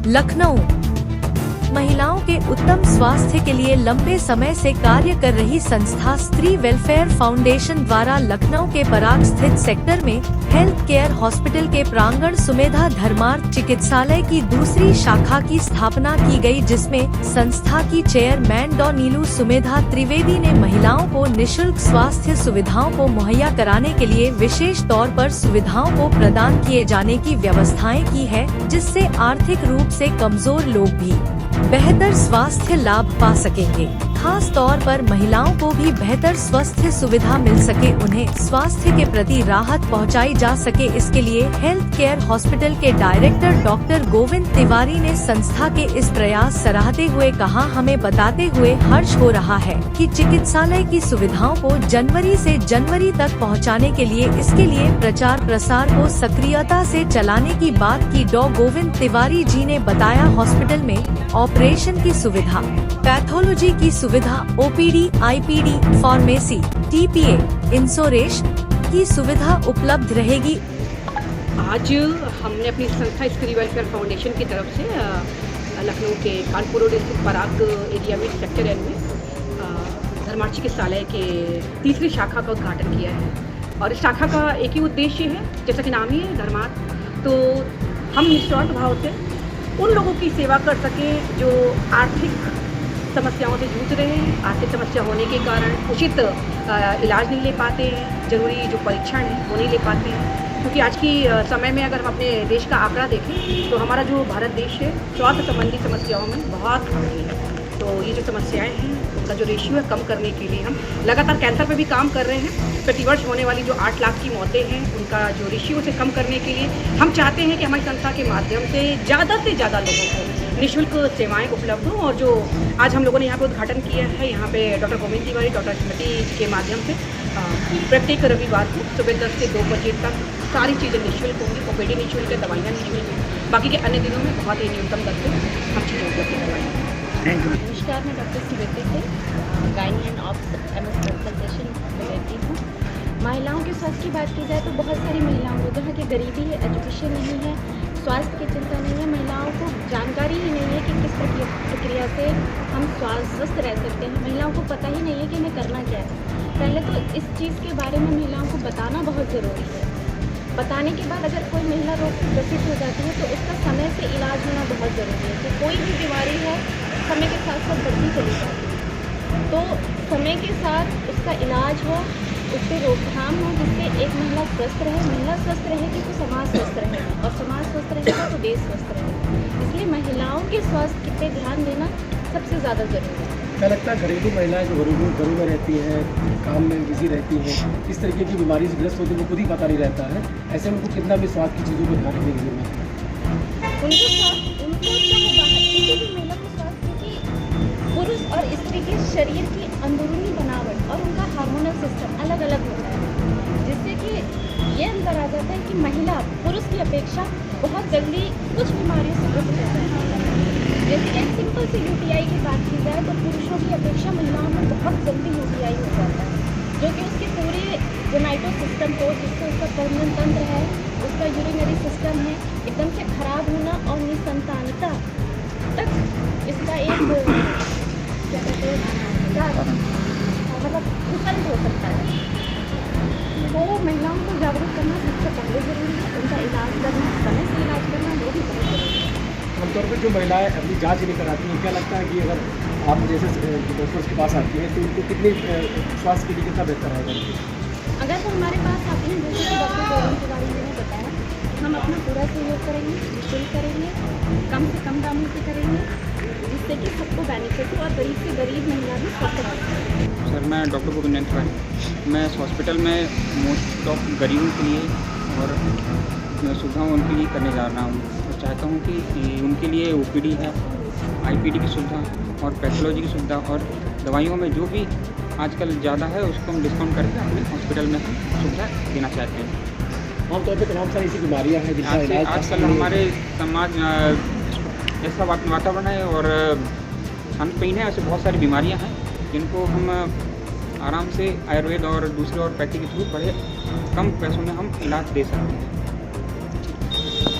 लखनऊ महिलाओं के उत्तम स्वास्थ्य के लिए लंबे समय से कार्य कर रही संस्था स्त्री वेलफेयर फाउंडेशन द्वारा लखनऊ के पराग स्थित सेक्टर में हेल्थ केयर हॉस्पिटल के प्रांगण सुमेधा धर्मार्थ चिकित्सालय की दूसरी शाखा की स्थापना की गई, जिसमें संस्था की चेयरमैन डॉ नीलू सुमेधा त्रिवेदी ने महिलाओं को निशुल्क स्वास्थ्य सुविधाओं को मुहैया कराने के लिए विशेष तौर पर सुविधाओं को प्रदान किए जाने की व्यवस्थाएं की है, जिससे आर्थिक रूप से कमजोर लोग भी बेहतर स्वास्थ्य लाभ पा सकेंगे। खास तौर पर महिलाओं को भी बेहतर स्वास्थ्य सुविधा मिल सके, उन्हें स्वास्थ्य के प्रति राहत पहुंचाई जा सके। इसके लिए हेल्थ केयर हॉस्पिटल के डायरेक्टर डॉक्टर गोविंद तिवारी ने संस्था के इस प्रयास सराहते हुए कहा, हमें बताते हुए हर्ष हो रहा है कि चिकित्सालय की सुविधाओं को जनवरी से जनवरी तक पहुंचाने के लिए इसके लिए प्रचार प्रसार को सक्रियता से चलाने की बात की। डॉ गोविंद तिवारी जी ने बताया, हॉस्पिटल में ऑपरेशन की सुविधा, पैथोलॉजी की सुविधा, OPD, IPD, pharmacy, TPA, insurance की सुविधा उपलब्ध रहेगी। आज हमने अपनी संस्था स्त्री वेलफेयर फाउंडेशन की तरफ से लखनऊ के कानपुर रोड स्थित पराग एरिया में सेक्टर एन में धर्मार्थ चिकित्सालय के तीसरी शाखा का उद्घाटन किया है। और इस शाखा का एक ही उद्देश्य है, जैसा कि नाम ही है धर्मार्थ, तो हम निस्वार्थ भाव से उन लोगों की सेवा कर सकें जो आर्थिक समस्याओं से जूझ रहे हैं। आर्थिक समस्या होने के कारण उचित इलाज नहीं ले पाते हैं, जरूरी जो परीक्षण है वो नहीं ले पाते हैं। क्योंकि आज की समय में अगर हम अपने देश का आंकड़ा देखें तो हमारा जो भारत देश है स्वास्थ्य संबंधी समस्याओं में बहुत आगे है। तो ये जो समस्याएं हैं उनका जो रेशियो है कम करने के लिए हम लगातार कैंसर पे भी काम कर रहे हैं। प्रतिवर्ष होने वाली जो 8 लाख की मौतें हैं उनका जो रेशियो से कम करने के लिए हम चाहते हैं कि हमारी संस्था के माध्यम से ज़्यादा लोगों को निःशुल्क सेवाएं उपलब्ध हों। और जो आज हम लोगों ने यहाँ पे उद्घाटन किया है, यहाँ पे डॉक्टर गोविंद तिवारी, डॉक्टर स्मृति के माध्यम से प्रत्येक रविवार को सुबह 10 से 2 बजे तक सारी चीज़ें निःशुल्क होंगी। ओपीडी निःशुल्क है, दवाइयाँ निःशुल्क हैं, बाकी के अन्य दिनों में बहुत ही न्यूनतम दर से हम चीज़ें उपलब्ध करवाएंगे। नमस्कार, मैं डॉक्टर स्मृति से gynae and ops MS consultation लेती हूँ। महिलाओं के स्वास्थ्य की बात की जाए तो बहुत सारी महिलाओं को जहाँ की गरीबी है, एजुकेशन नहीं है, स्वास्थ्य की चिंता नहीं है, महिलाओं को जानकारी ही नहीं है कि किस प्रक्रिया से हम स्वस्थ रह सकते हैं। महिलाओं को पता ही नहीं है कि हमें करना क्या है। पहले तो इस चीज़ के बारे में महिलाओं को बताना बहुत ज़रूरी है। बताने के बाद अगर कोई महिला रोग ग्रसित हो जाती है तो उसका समय से इलाज होना बहुत ज़रूरी है। कि कोई भी बीमारी है समय के साथ साथ बढ़ती चली जाती है, तो समय के साथ उसका इलाज हो, उस पर रोकथाम हो, जिससे एक महिला स्वस्थ रहे। महिला स्वस्थ रहेगी तो समाज स्वस्थ रहेगा, और समाज स्वस्थ रहेगा तो देश स्वस्थ रहेगा। इसलिए महिलाओं के स्वास्थ्य पे ध्यान देना सबसे ज़्यादा ज़रूरी है। क्या लगता है घरेलू महिलाएं जो घरों में रहती हैं, काम में बिजी रहती हैं, इस तरीके की बीमारी से ग्रस्त होती है, वो खुद ही पता नहीं रहता है, ऐसे में उनको कितना भी स्वास्थ्य की चीज़ों को ध्यान रखने की जरूरत है? उनको किसी भी महिला को स्वास्थ्य की पुरुष और स्त्री के शरीर की अंदरूनी बनावट और उनका हार्मोनल सिस्टम अलग अलग होता है, जिससे कि ये अंतर आ जाता है कि महिला पुरुष की अपेक्षा बहुत जल्दी कुछ बीमारियों से ग्रस्त होता है। जैसे कि सिंपल से यूटीआई की बात की जाए तो पुरुषों की अपेक्षा महिलाओं में बहुत जल्दी यूटीआई हो जाता है, जो कि उसके पूरे जोनाइटो सिस्टम को, जिससे उसका प्रजनन तंत्र है, उसका यूरिनरी सिस्टम है, एकदम से खराब होना और निसंतानता तक इसका एक क्या कहते हैं मतलब रिजल्ट हो सकता है। तो महिलाओं को जागरूक करना सबसे पहले ज़रूरी है। उनका इलाज करना, समय से इलाज करना, वो भी बहुत ज़रूरी है। आमतौर पर जो महिलाएं अपनी जांच नहीं कराती हैं, क्या लगता है कि अगर आप जैसे डॉक्टर्स के पास आती हैं तो उनको कितने स्वास्थ्य के लिए कितना बेहतर रहेगा? अगर वो हमारे पास आते हैं, जैसे कि डॉक्टर गोविंद तिवारी जी ने बताया, हम अपना पूरा सहयोग करेंगे, निःशुल्क करेंगे, कम से कम दामों से करेंगे, जिससे कि सबको बेनिफिट हो और गरीब से गरीब महिला भी स्वस्थ रह सके। सर, मैं डॉक्टर गोविंद तिवारी, मैं इस हॉस्पिटल में मोस्ट ऑफ गरीबों के लिए और सुविधाओं उनके लिए करने जा रहा हूँ। तो चाहता हूँ कि उनके लिए ओपीडी है, आईपीडी की सुविधा और पैथोलॉजी की सुविधा और दवाइयों में जो भी आजकल ज़्यादा है उसको हम डिस्काउंट करके अपने हॉस्पिटल में हम सुविधा देना चाहते हैं। आमतौर पर तमाम सारी ऐसी बीमारियाँ हैं जिनका इलाज आजकल हमारे समाज ऐसा वातावरण है और खान पीन है, ऐसे बहुत सारी बीमारियाँ हैं जिनको हम आराम से आयुर्वेद और दूसरे और पैथी के थ्रू बड़े कम पैसों में हम इलाज दे सकते हैं।